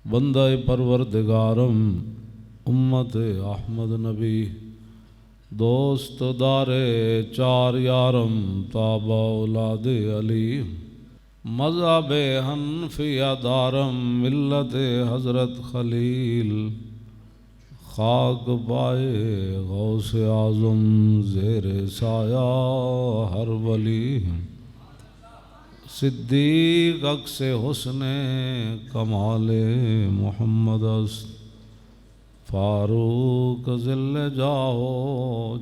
بندہ پروردگارم امت احمد نبی دوست دار چار یارم تابع اولاد علی مذہب حنفیہ دارم ملت حضرت خلیل خاک پائے غوث اعظم زیر سایہ ہر ولی صدیق عکس حسن کمال محمد است فاروق ذل جاہ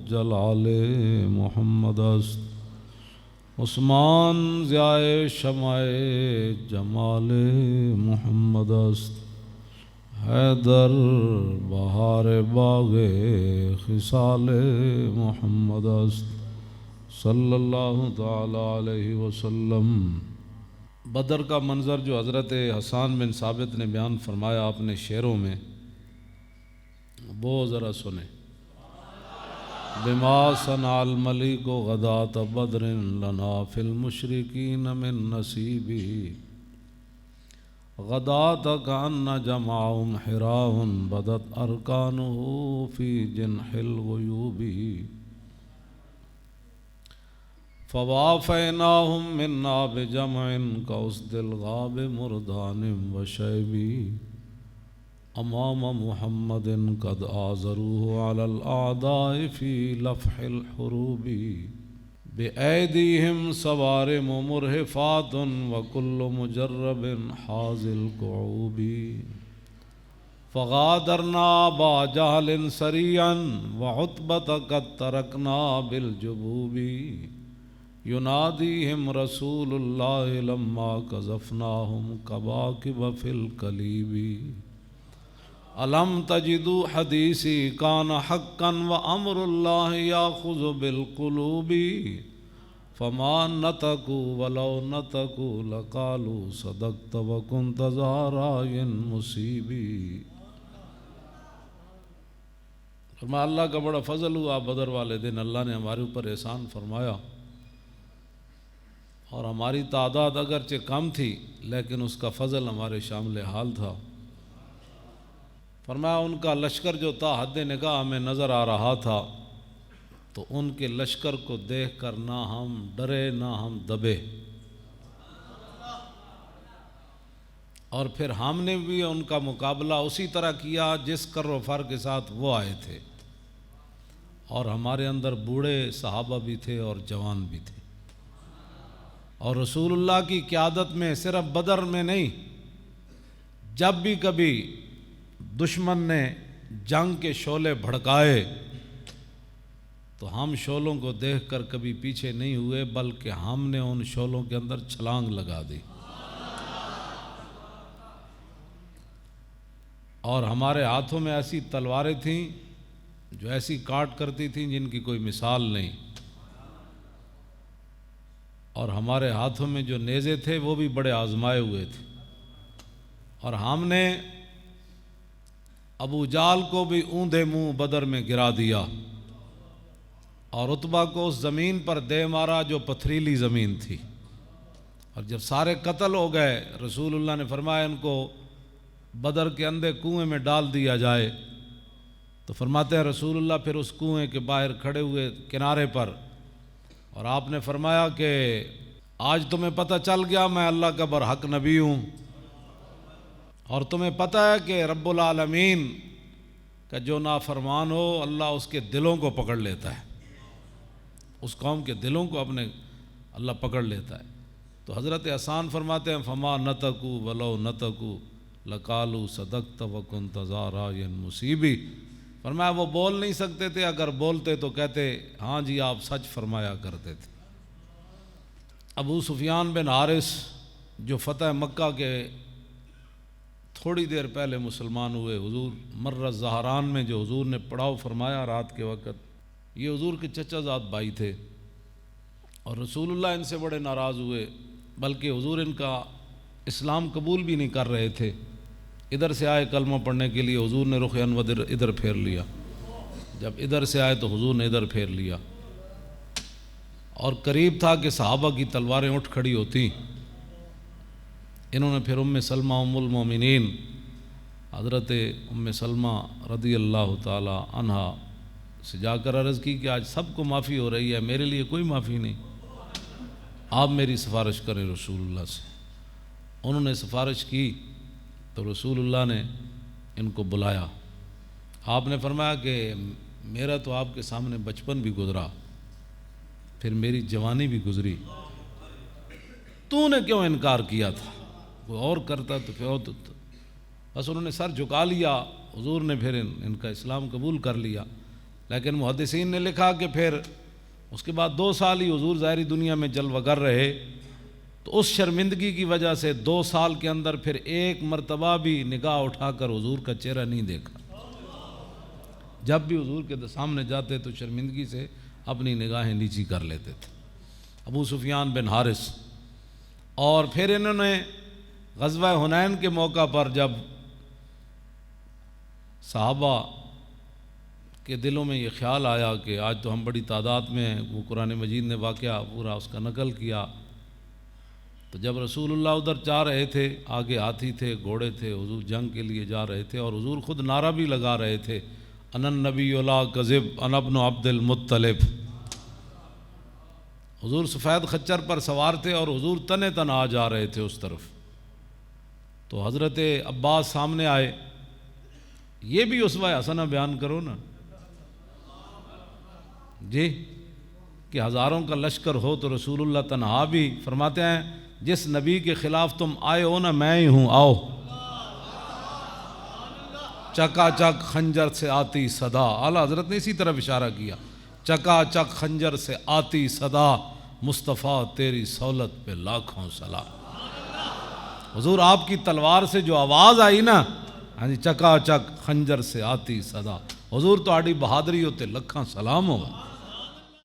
جلال محمد است عثمان ضیاء شمع جمال محمد است حیدر بہار باغ خصال محمد است صلی اللہ تعالی علیہ وسلم۔ بدر کا منظر جو حضرت حسان بن ثابت نے بیان فرمایا اپنے شعروں میں، وہ ذرا سنیں۔ بما صنع الملک غداۃ بدر لنا فی المشرکین من نصیبی غداۃ کأن جمعهم حراء بدت ارکانہ فی جنح الغیوب فوافیناہم منا بجمع کاسد الغاب مردان وشیبی امام محمد قد آزروه علی الاعداء فی لفح الحروب بأیدیہم صوارم مرہفات وکل مجرب حاز الکعوب فغادرنا ابا جہل سریعا وعتبۃ قد ترکنا بالجبوب ینادیہم رسول اللہ لما قذفناہم کباکب فی الکلیب الم تجدوا حدیثی کان حقا وامر اللہ یاخذ بالقلوب فما نطقوا ولو نطقوا لقالوا صدقت وکنت ذا رأی مصیب۔ فرمایا اللہ کا بڑا فضل ہوا بدر والے دن اللہ نے ہمارے اوپر احسان فرمایا، اور ہماری تعداد اگرچہ کم تھی لیکن اس کا فضل ہمارے شامل حال تھا۔ فرمایا ان کا لشکر جو تھا حد نگاہ ہمیں نظر آ رہا تھا، تو ان کے لشکر کو دیکھ کر نہ ہم ڈرے نہ ہم دبے، اور پھر ہم نے بھی ان کا مقابلہ اسی طرح کیا جس کر و فر کے ساتھ وہ آئے تھے، اور ہمارے اندر بوڑھے صحابہ بھی تھے اور جوان بھی تھے، اور رسول اللہ کی قیادت میں صرف بدر میں نہیں، جب بھی کبھی دشمن نے جنگ کے شعلے بھڑکائے تو ہم شعلوں کو دیکھ کر کبھی پیچھے نہیں ہوئے، بلکہ ہم نے ان شعلوں کے اندر چھلانگ لگا دی، اور ہمارے ہاتھوں میں ایسی تلواریں تھیں جو ایسی کاٹ کرتی تھیں جن کی کوئی مثال نہیں، اور ہمارے ہاتھوں میں جو نیزے تھے وہ بھی بڑے آزمائے ہوئے تھے، اور ہم نے ابو جال کو بھی اوندھے منہ بدر میں گرا دیا، اور عتبہ کو اس زمین پر دے مارا جو پتھریلی زمین تھی، اور جب سارے قتل ہو گئے رسول اللہ نے فرمایا ان کو بدر کے اندھے کنویں میں ڈال دیا جائے، تو فرماتے ہیں رسول اللہ پھر اس کنویں کے باہر کھڑے ہوئے کنارے پر، اور آپ نے فرمایا کہ آج تمہیں پتہ چل گیا میں اللہ کا برحق نبی ہوں، اور تمہیں پتہ ہے کہ رب العالمین کا جو نافرمان ہو اللہ اس کے دلوں کو پکڑ لیتا ہے، اس قوم کے دلوں کو اپنے اللہ پکڑ لیتا ہے۔ تو حضرت حسان فرماتے ہیں فما نطقوا ولو نطقوا لقالوا صدقت وکنت ذا رأی مصیب۔ فرمایا وہ بول نہیں سکتے تھے، اگر بولتے تو کہتے ہاں جی آپ سچ فرمایا کرتے تھے۔ ابو سفیان بن حارث جو فتح مکہ کے تھوڑی دیر پہلے مسلمان ہوئے، حضور مر الزہران میں جو حضور نے پڑاؤ فرمایا رات کے وقت، یہ حضور کے چچا زاد بھائی تھے، اور رسول اللہ ان سے بڑے ناراض ہوئے، بلکہ حضور ان کا اسلام قبول بھی نہیں کر رہے تھے۔ ادھر سے آئے کلمہ پڑھنے کے لیے، حضور نے رخ انور ادھر پھیر لیا، جب ادھر سے آئے تو حضور نے ادھر پھیر لیا، اور قریب تھا کہ صحابہ کی تلواریں اٹھ کھڑی ہوتی۔ انہوں نے پھر ام سلمہ ام المومنین حضرت ام سلمہ رضی اللہ تعالی عنہا سے جا کر عرض کی کہ آج سب کو معافی ہو رہی ہے، میرے لیے کوئی معافی نہیں، آپ میری سفارش کریں رسول اللہ سے۔ انہوں نے سفارش کی تو رسول اللہ نے ان کو بلایا۔ آپ نے فرمایا کہ میرا تو آپ کے سامنے بچپن بھی گزرا، پھر میری جوانی بھی گزری، تو نے کیوں انکار کیا تھا؟ کوئی اور کرتا تو پھر ہوتا۔ بس انہوں نے سر جھکا لیا، حضور نے پھر ان کا اسلام قبول کر لیا۔ لیکن محدثین نے لکھا کہ پھر اس کے بعد 2 سال ہی حضور ظاہری دنیا میں جلوہ گر رہے، تو اس شرمندگی کی وجہ سے 2 سال کے اندر پھر ایک مرتبہ بھی نگاہ اٹھا کر حضور کا چہرہ نہیں دیکھا۔ جب بھی حضور کے سامنے جاتے تو شرمندگی سے اپنی نگاہیں نیچی کر لیتے تھے۔ ابو سفیان بن حارث، اور پھر انہوں نے غزوہ حنین کے موقع پر جب صحابہ کے دلوں میں یہ خیال آیا کہ آج تو ہم بڑی تعداد میں ہیں، وہ قرآن مجید نے واقعہ پورا اس کا نقل کیا، تو جب رسول اللہ ادھر جا رہے تھے، آگے ہاتھی تھے، گھوڑے تھے، حضور جنگ کے لیے جا رہے تھے، اور حضور خود نعرہ بھی لگا رہے تھے، انا النبی لا کذب انا ابن عبد المطلب۔ حضور سفید خچر پر سوار تھے اور حضور تنے تن آ جا رہے تھے اس طرف، تو حضرت عباس سامنے آئے۔ یہ بھی اسوہ حسنہ بیان کرو نا جی، کہ ہزاروں کا لشکر ہو تو رسول اللہ تنہا بھی فرماتے ہیں جس نبی کے خلاف تم آئے ہو نا میں ہی ہوں، آؤ۔ چکا چک خنجر سے آتی صدا، اعلیٰ حضرت نے اسی طرف اشارہ کیا، چکا چک خنجر سے آتی صدا، مصطفیٰ تیری سہولت پہ لاکھوں سلام۔ حضور آپ کی تلوار سے جو آواز آئی نا، ہاں جی، چکا چک خنجر سے آتی صدا، حضور تو آڑی بہادری ہوتے لکھاں سلام ہو۔